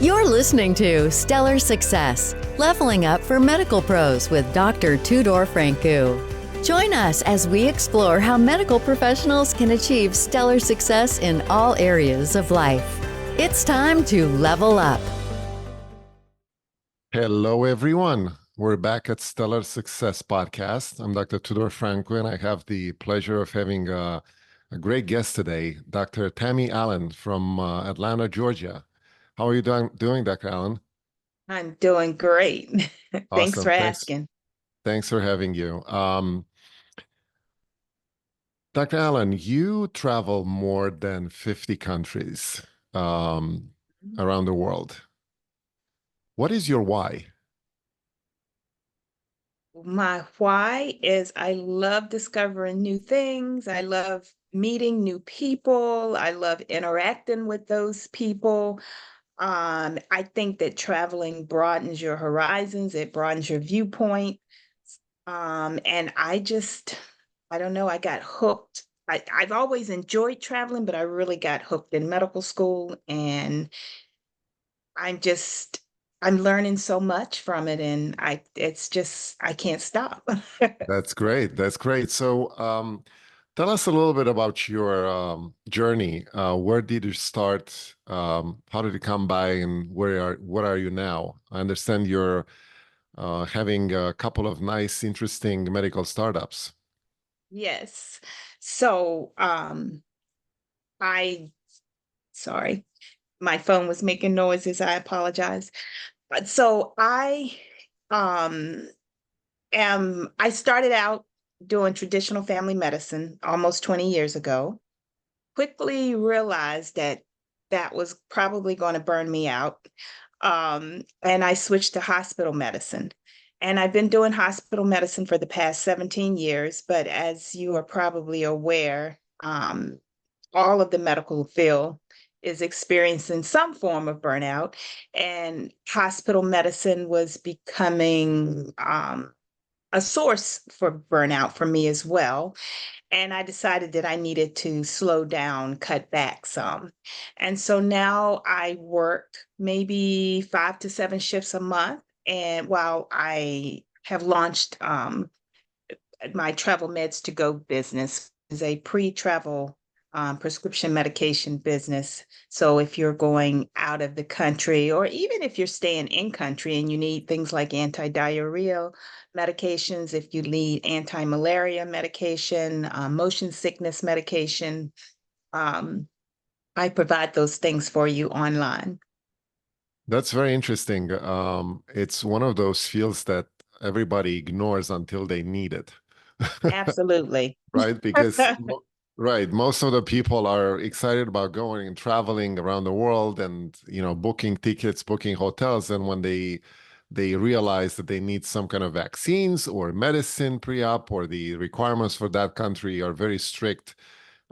You're listening to Stellar Success, Leveling Up for Medical Pros with Dr. Tudor Francu. Join us as we explore how medical professionals can achieve stellar success in all areas of life. It's time to level up. Hello, everyone. We're back at Stellar Success Podcast. I'm Dr. Tudor Francu, and I have the pleasure of having a great guest today, Dr. Tammy Allen from Atlanta, Georgia. How are you doing, Dr. Allen? I'm doing great. Thanks Awesome. for asking. Thanks for having you. Dr. Allen, you travel more than 50 countries around the world. What is your why? My why is I love discovering new things. I love meeting new people. I love interacting with those people. I think that traveling broadens your horizons, it broadens your viewpoint. And I don't know, I got hooked. I've always enjoyed traveling, but I really got hooked in medical school, and I'm just I'm learning so much from it, and I can't stop. That's great. That's great. So, tell us a little bit about your journey. Where did you start? How did you come by, and what are you now? I understand you're having a couple of nice, interesting medical startups. Yes. So, I sorry, my phone was making noises. I apologize. But so um I started out doing traditional family medicine almost 20 years ago. Quickly realized that that was probably going to burn me out. And I switched to hospital medicine. And I've been doing hospital medicine for the past 17 years. But as you are probably aware, all of the medical field is experiencing some form of burnout. And hospital medicine was becoming a source for burnout for me as well. And I decided that I needed to slow down, cut back some. And so now I work maybe 5 to 7 shifts a month. And while I have launched my Travel Meds to Go business, is a pre-travel prescription medication business. So if you're going out of the country, or even if you're staying in country and you need things like anti-diarrheal medications, if you need anti-malaria medication, motion sickness medication, I provide those things for you online. That's very interesting. It's one of those fields that everybody ignores until they need it. Absolutely. Right? Because right, most of the people are excited about going and traveling around the world and booking tickets, booking hotels, and when they realize that they need some kind of vaccines or medicine pre-op, or the requirements for that country are very strict,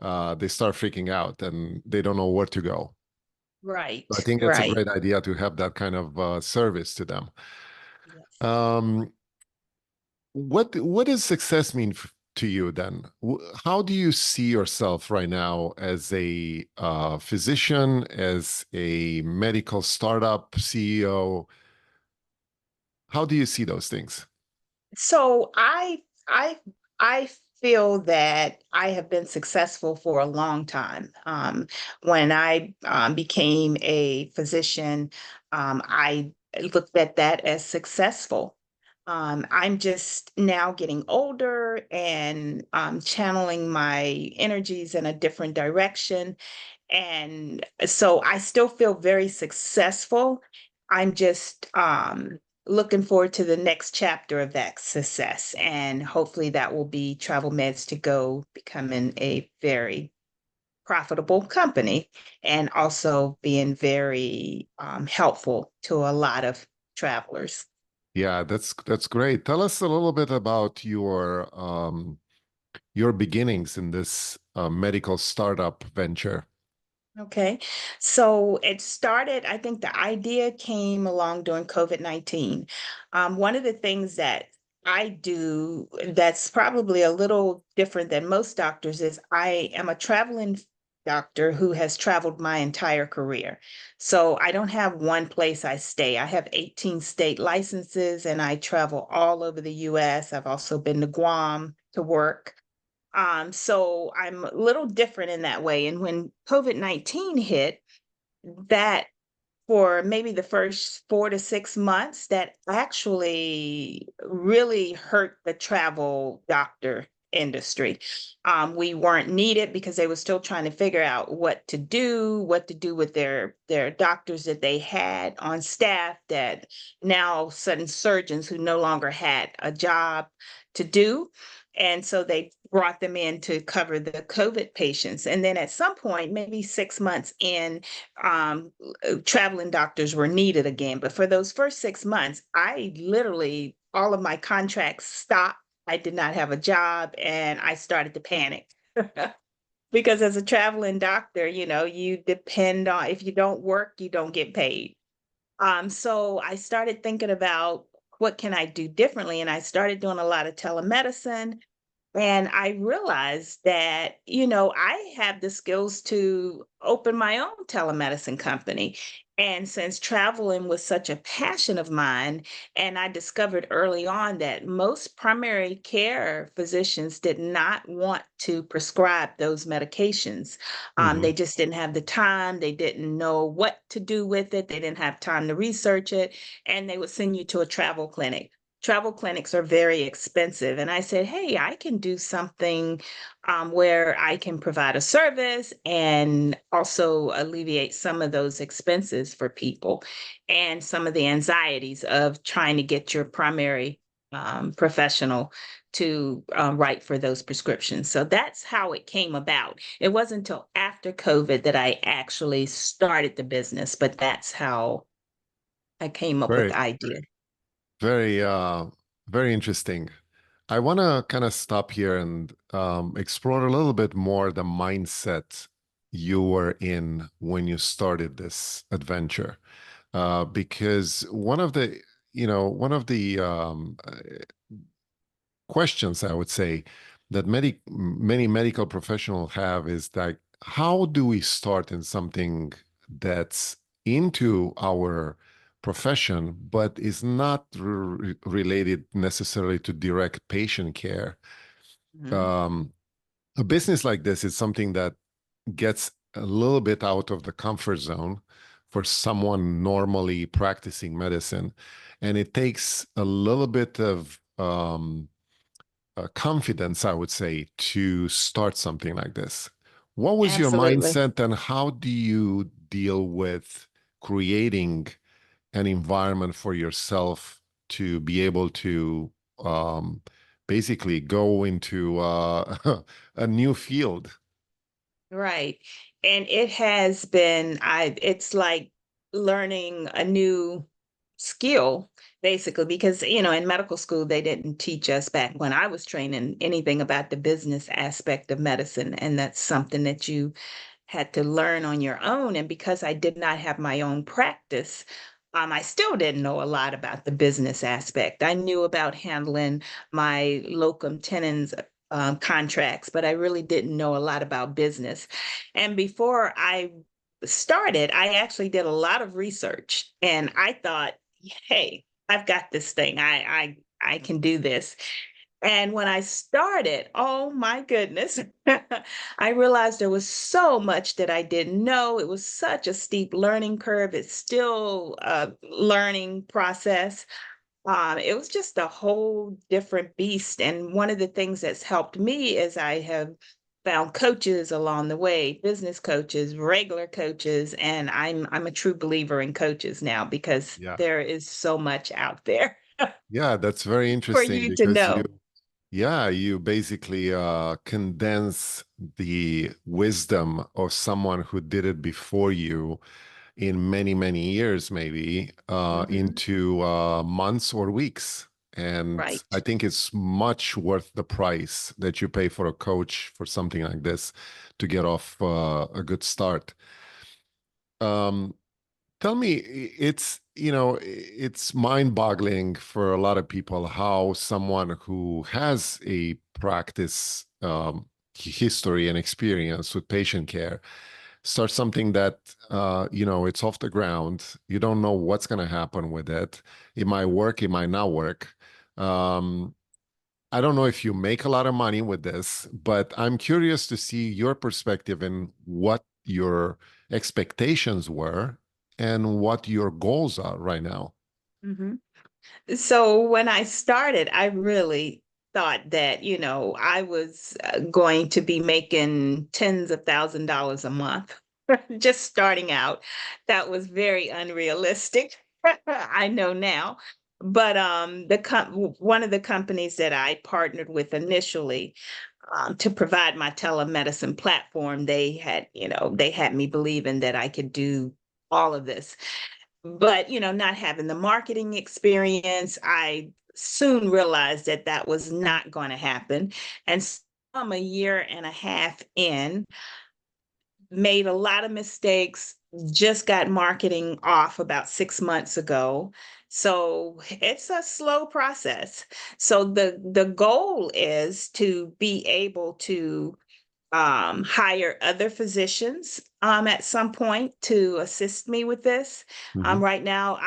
they start freaking out and they don't know where to go. Right, I think that's a right. great idea to have that kind of service to them. Yes. Um, what does success mean to you then? How do you see yourself right now as a physician, as a medical startup CEO? How do you see those things? So I feel that I have been successful for a long time. When I became a physician, I looked at that as successful. I'm just now getting older and channeling my energies in a different direction. And so I still feel very successful. I'm just looking forward to the next chapter of that success. And hopefully that will be Travel Meds to Go becoming a very profitable company, and also being very helpful to a lot of travelers. Yeah, that's great. Tell us a little bit about your beginnings in this medical startup venture. Okay. So it started, I think the idea came along during COVID-19. One of the things that I do that's probably a little different than most doctors is I am a traveling doctor who has traveled my entire career. So I don't have one place I stay. I have 18 state licenses and I travel all over the US. I've also been to Guam to work. So I'm a little different in that way. And when COVID-19 hit, that for maybe the first 4 to 6 months, that actually really hurt the travel doctor industry. We weren't needed because they were still trying to figure out what to do with their doctors that they had on staff, that now sudden surgeons who no longer had a job to do. And so they brought them in to cover the COVID patients. And then at some point, maybe 6 months in, traveling doctors were needed again. But for those first 6 months, I literally, all of my contracts stopped. I did not have a job and I started to panic. Because as a traveling doctor, you depend on, if you don't work, you don't get paid. So I started thinking about what can I do differently? And I started doing a lot of telemedicine. And I realized that, I have the skills to open my own telemedicine company. And since traveling was such a passion of mine, and I discovered early on that most primary care physicians did not want to prescribe those medications. Hmm. They just didn't have the time. They didn't know what to do with it. They didn't have time to research it. And they would send you to a travel clinic. Travel clinics are very expensive. And I said, hey, I can do something where I can provide a service and also alleviate some of those expenses for people and some of the anxieties of trying to get your primary professional to write for those prescriptions. So that's how it came about. It wasn't until after COVID that I actually started the business, but that's how I came up with Very, the idea. very, very interesting. I want to kind of stop here and explore a little bit more the mindset you were in when you started this adventure. Because one of the questions I would say that many medical professionals have is like, how do we start in something that's into our profession, but is not related necessarily to direct patient care? Mhm. Um, a business like this is something that gets a little bit out of the comfort zone for someone normally practicing medicine. And it takes a little bit of confidence, I would say, to start something like this. What was your Absolutely. mindset, and how do you deal with creating an environment for yourself to be able to um, basically go into a new field? Right. And it has been, it's like learning a new skill, basically, because, in medical school, they didn't teach us back when I was training anything about the business aspect of medicine. And that's something that you had to learn on your own. And because I did not have my own practice, I still didn't know a lot about the business aspect. I knew about handling my locum tenens contracts, but I really didn't know a lot about business. And before I started, I actually did a lot of research, and I thought, hey, I've got this thing. I can do this. And when I started, oh my goodness, I realized there was so much that I didn't know. It was such a steep learning curve. It's still a learning process. It was just a whole different beast. And one of the things that's helped me is I have found coaches along the way, business coaches, regular coaches, and I'm a true believer in coaches now because Yeah. there is so much out there Yeah, that's very for interesting you to because know. you basically condense the wisdom of someone who did it before you in many, many years, maybe, Mhm. into months or weeks. And I Right. think it's much worth the price that you pay for a coach for something like this to get off a good start. Um, Tell me, it's mind-boggling for a lot of people how someone who has a practice history and experience with patient care, start something that it's off the ground. You don't know what's going to happen with it. It might work, it might not work. um, I don't know if you make a lot of money with this, but I'm curious to see your perspective and what your expectations were and what your goals are right now. Mhm. So when I started, I really thought that, I was going to be making tens of $1,000s a month just starting out. That was very unrealistic. I know now. But one of the companies that I partnered with initially to provide my telemedicine platform, they had me believing that I could do all of this. But, not having the marketing experience, I soon realized that that was not going to happen. And so I'm a year and a half in, made a lot of mistakes, just got marketing off about 6 months ago. So it's a slow process. So the goal is to be able to hire other physicians at some point to assist me with this. Mhm. Right now,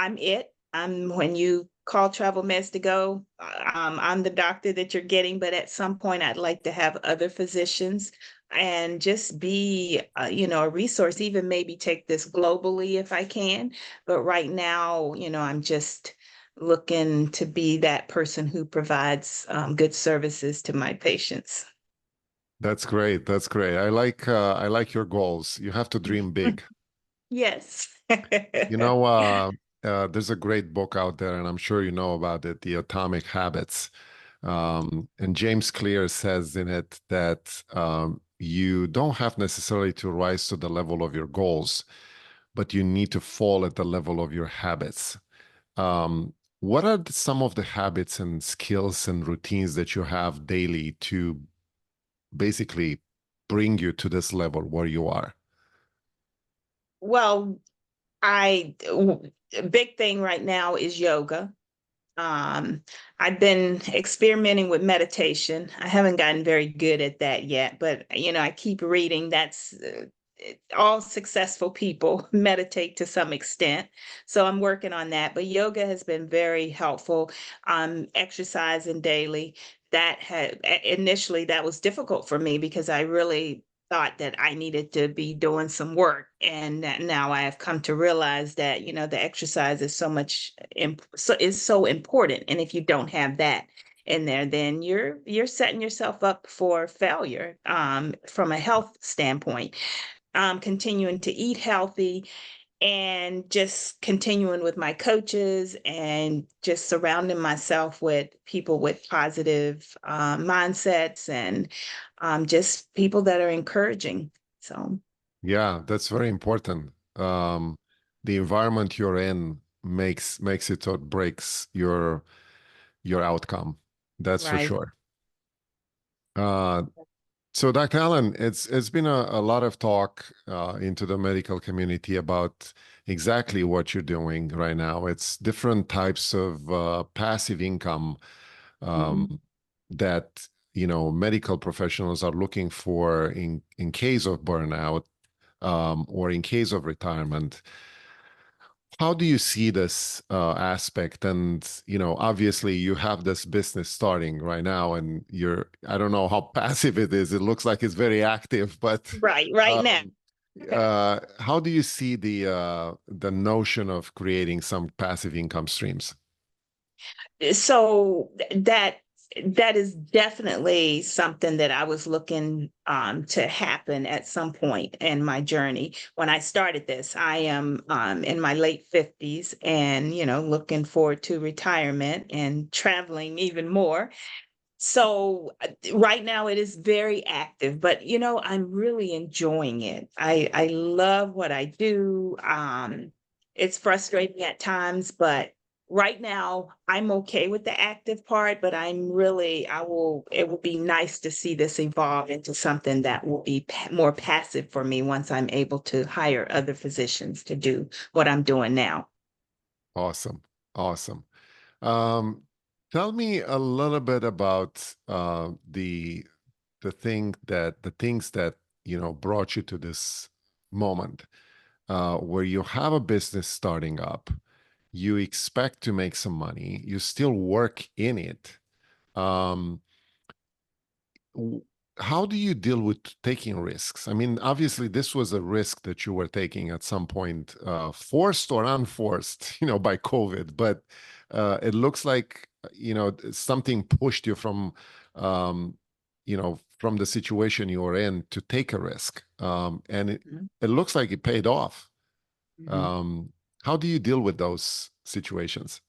when you call Travel Meds to go, I'm the doctor that you're getting, but at some point, I'd like to have other physicians and just be, a resource, even maybe take this globally if I can. But right now, I'm just looking to be that person who provides good services to my patients. That's great. That's great. I like your goals. You have to dream big. Yes. You know, there's a great book out there, and I'm sure you know about it, The Atomic Habits. And James Clear says in it that you don't have necessarily to rise to the level of your goals, but you need to fall at the level of your habits. What are some of the habits and skills and routines that you have daily to basically bring you to this level where you are? Well, a big thing right now is yoga. Um, I've been experimenting with meditation. I haven't gotten very good at that yet, but I keep reading all successful people meditate to some extent. So I'm working on that. But yoga has been very helpful. Exercising daily. Initially that was difficult for me because I really thought that I needed to be doing some work. And that now I have come to realize that, the exercise is is so important. And if you don't have that in there, then you're setting yourself up for failure from a health standpoint. Continuing to eat healthy and just continuing with my coaches and just surrounding myself with people with positive mindsets and just people that are encouraging. So, Yeah, that's very important. The environment you're in makes it or breaks your outcome. That's for right. sure. Uh, so, Dr. Allen, it's been a lot of talk into the medical community about exactly what you're doing right now. It's different types of passive income Mhm. um, that medical professionals are looking for in case of burnout or in case of retirement. How do you see this aspect? And, obviously you have this business starting right now and I don't know how passive it is. It looks like it's very active, but Right now. um, how do you see the notion of creating some passive income streams? So that is definitely something that I was looking to happen at some point in my journey. When I started this, I am in my late 50s and looking forward to retirement and traveling even more. So right now it is very active, but I'm really enjoying it. I love what I do. It's frustrating at times, but right now I'm okay with the active part, but it will be nice to see this evolve into something that will be more passive for me once I'm able to hire other physicians to do what I'm doing now. Awesome. Awesome. Um, Tell me a little bit about the the things that, you know, brought you to this moment, where you have a business starting up, you expect to make some money, you still work in it. Um, how do you deal with taking risks? I mean, obviously, this was a risk that you were taking at some point, forced or unforced, you know, by COVID. But it looks like, you know, something pushed you from, you know, from the situation you were in to take a risk, and it looks like it paid off. Mhm. Um, how do you deal with those situations?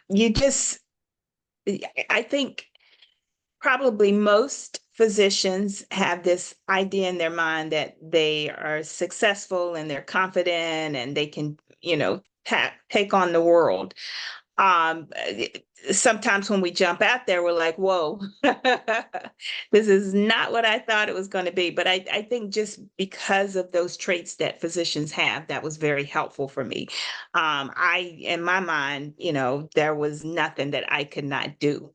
You just, I think probably most physicians have this idea in their mind that they are successful and they're confident and they can, take on the world. Sometimes when we jump out there, we're like, whoa, this is not what I thought it was going to be. But I think just because of those traits that physicians have, that was very helpful for me. In my mind, there was nothing that I could not do.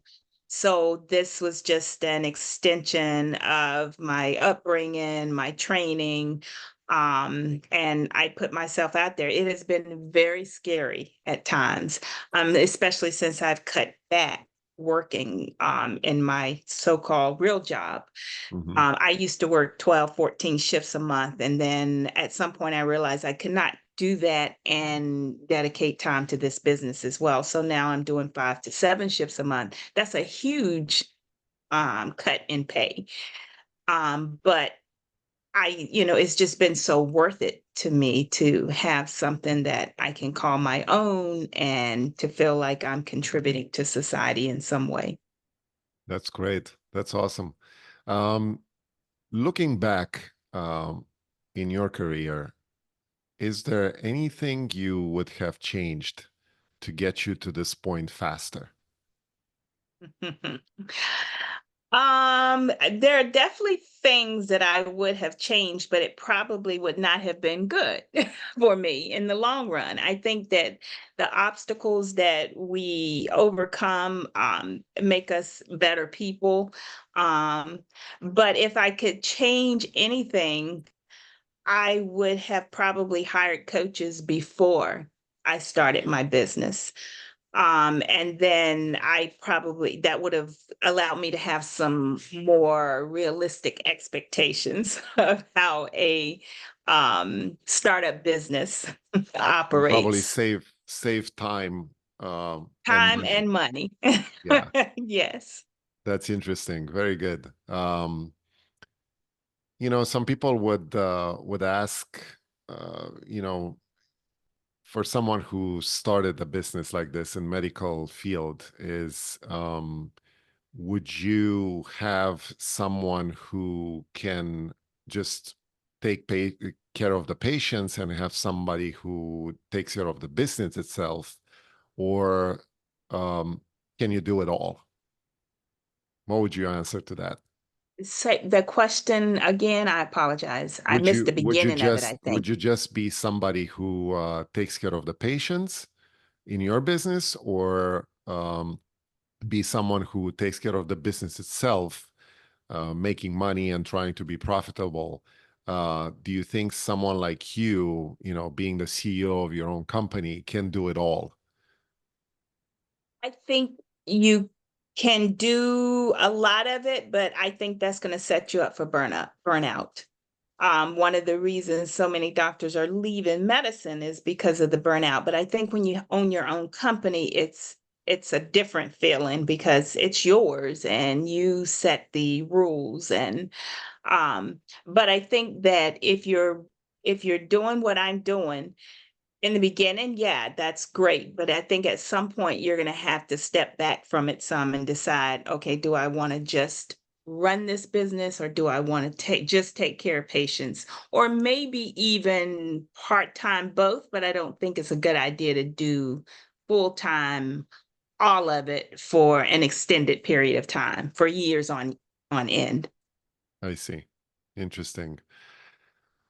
So this was just an extension of my upbringing, my training, and I put myself out there. It has been very scary at times, especially since I've cut back working in my so-called real job. Mhm. I used to work 12, 14 shifts a month. And then at some point, I realized I could not do that and dedicate time to this business as well. So now I'm doing 5 to 7 shifts a month. That's a huge cut in pay. But it's just been so worth it to me to have something that I can call my own and to feel like I'm contributing to society in some way. That's great. That's awesome. Um, Looking back, in your career, is there anything you would have changed to get you to this point faster? There are definitely things that I would have changed, but it probably would not have been good for me in the long run. I think that the obstacles that we overcome make us better people. Um, but if I could change anything, I would have probably hired coaches before I started my business. And then that would have allowed me to have some more realistic expectations of how a startup business And probably operates. save time, and Time money. and money. Yeah, Yes. that's interesting. Very good. You know, some people would ask, you know, for someone who started a business like this in medical field is, would you have someone who can just care of the patients and have somebody who takes care of the business itself, or um, can you do it all? What would you answer to that? Say the question again. I apologize. I Would missed you the beginning of it, I think. just be somebody who takes care of the patients in your business, or be someone who takes care of the business itself, making money and trying to be profitable? Do you think someone like you know, being the CEO of your own company, can do it all? I think you can do a lot of it, but I think that's going to set you up for burnout. One of the reasons so many doctors are leaving medicine is because of the burnout. But I think when you own your own company, it's a different feeling because it's yours and you set the rules. And but I think that if you're doing what I'm doing, in the beginning, yeah, that's great. But I think at some point you're going to have to step back from it some and decide, okay, do I want to just run this business or do I want to take care of patients or maybe even part-time both, but I don't think it's a good idea to do full-time all of it for an extended period of time, for years on end. I see. Interesting.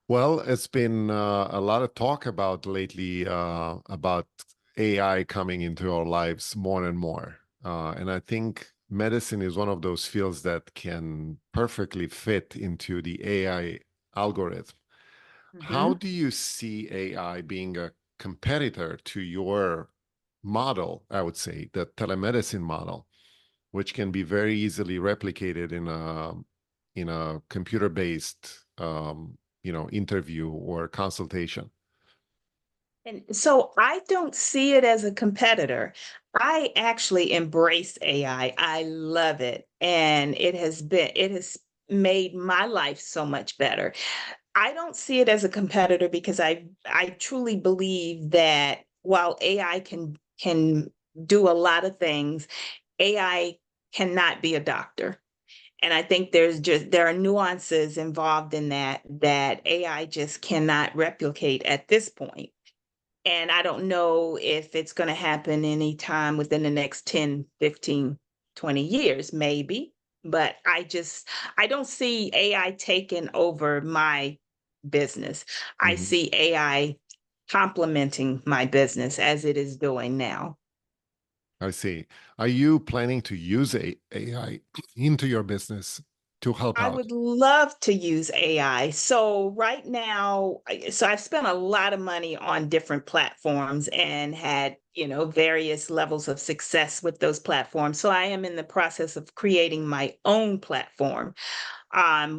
Well, it's been a lot of talk about lately, about AI coming into our lives more and more. And I think medicine is one of those fields that can perfectly fit into the AI algorithm. How do you see AI being a competitor to your model, I would say, the telemedicine model, which can be very easily replicated in a computer-based interview or consultation? And so I don't see it as a competitor. I actually embrace AI. I love it. And it has made my life so much better. I don't see it as a competitor because I truly believe that while AI can do a lot of things, AI cannot be a doctor. And I think there are nuances involved in that AI just cannot replicate at this point. And I don't know if it's going to happen anytime within the next 10, 15, 20 years, maybe. But I don't see AI taking over my business. I Mhm. see AI complementing my business as it is doing now. I see. Are you planning to use AI into your business to help I out? would love to use AI. So right now, so I've spent a lot of money on different platforms and had, various levels of success with those platforms. So I am in the process of creating my own platform,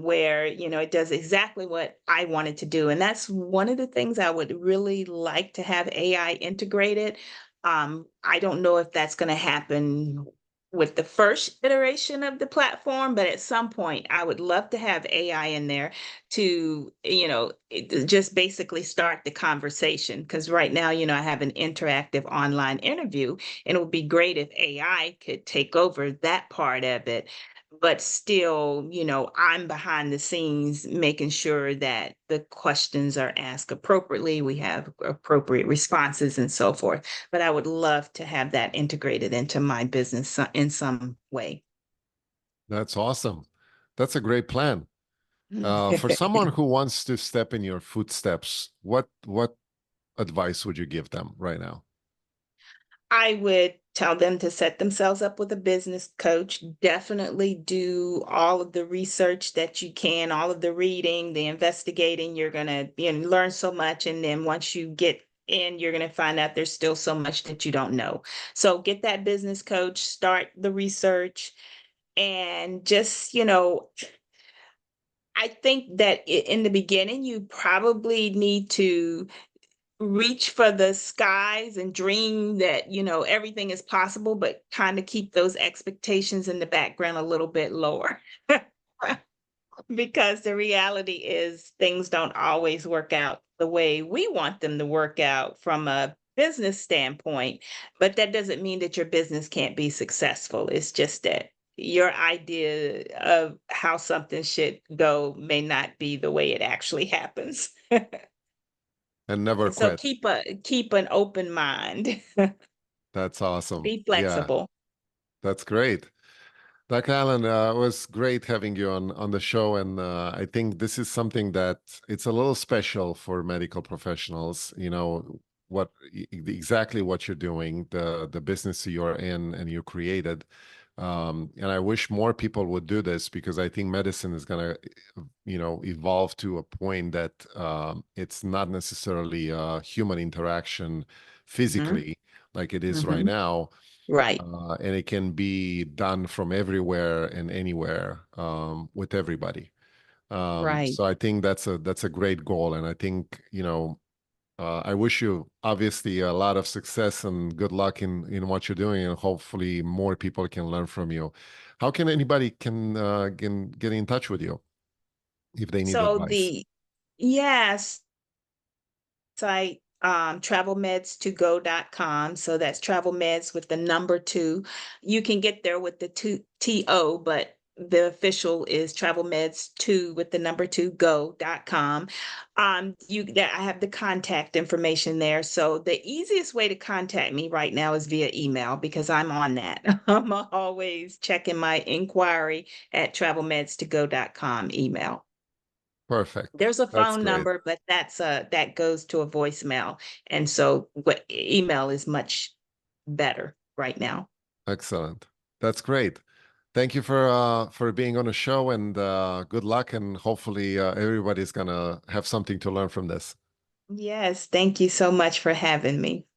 where it does exactly what I wanted to do, and that's one of the things I would really like to have AI integrated. I don't know if that's going to happen with the first iteration of the platform, but at some point, I would love to have AI in there to, just basically start the conversation. Because right now, I have an interactive online interview, and it would be great if AI could take over that part of it, but still, I'm behind the scenes making sure that the questions are asked appropriately, we have appropriate responses and so forth. But I would love to have that integrated into my business in some way. That's awesome. That's a great plan. For someone who wants to step in your footsteps, what advice would you give them right now? I would tell them to set themselves up with a business coach. Definitely do all of the research that you can, all of the reading, the investigating. You're going to learn so much. And then once you get in, you're going to find out there's still so much that you don't know. So get that business coach, start the research, and just, I think that in the beginning, you probably need to reach for the skies and dream that everything is possible, but kind of keep those expectations in the background a little bit lower. Because the reality is things don't always work out the way we want them to work out from a business standpoint, but that doesn't mean that your business can't be successful. It's just that your idea of how something should go may not be the way it actually happens. And never And so quit. keep an open mind. That's awesome. Be Yeah, flexible. that's great. Dr. Allen, it was great having you on the show, and I think this is something that it's a little special for medical professionals. Exactly what you're doing, the business you're in and you created, and I wish more people would do this because I think medicine is gonna, evolve to a point that it's not necessarily a human interaction Mhm, physically like it is right mhm. now, Right, and it can be done from everywhere and anywhere, with everybody. right. So I think that's a great goal, and I think I wish you obviously a lot of success and good luck in what you're doing, and hopefully more people can learn from you. How can anybody can get in touch with you if they need So advice? the yes, site, travelmeds2go.com. So that's travel meds with the number two. You can get there with the two TO, but the official is travelmeds2 with the number two go.com. I have the contact information there. So the easiest way to contact me right now is via email because I'm on that. I'm always checking my inquiry at travelmeds2go.com email. Perfect. There's a That's phone great. number, but that goes to a voicemail. And so email is much better right now. Excellent. That's great. Thank you for being on the show, and good luck. And hopefully, everybody's gonna have something to learn from this. Yes, thank you so much for having me.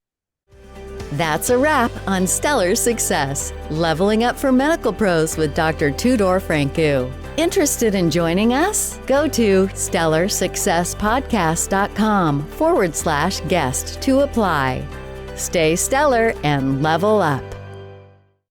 That's a wrap on Stellar Success, Leveling Up for Medical Pros with Dr. Tudor Francu. Interested in joining us? Go to stellarsuccesspodcast.com/guest to apply. Stay stellar and level up.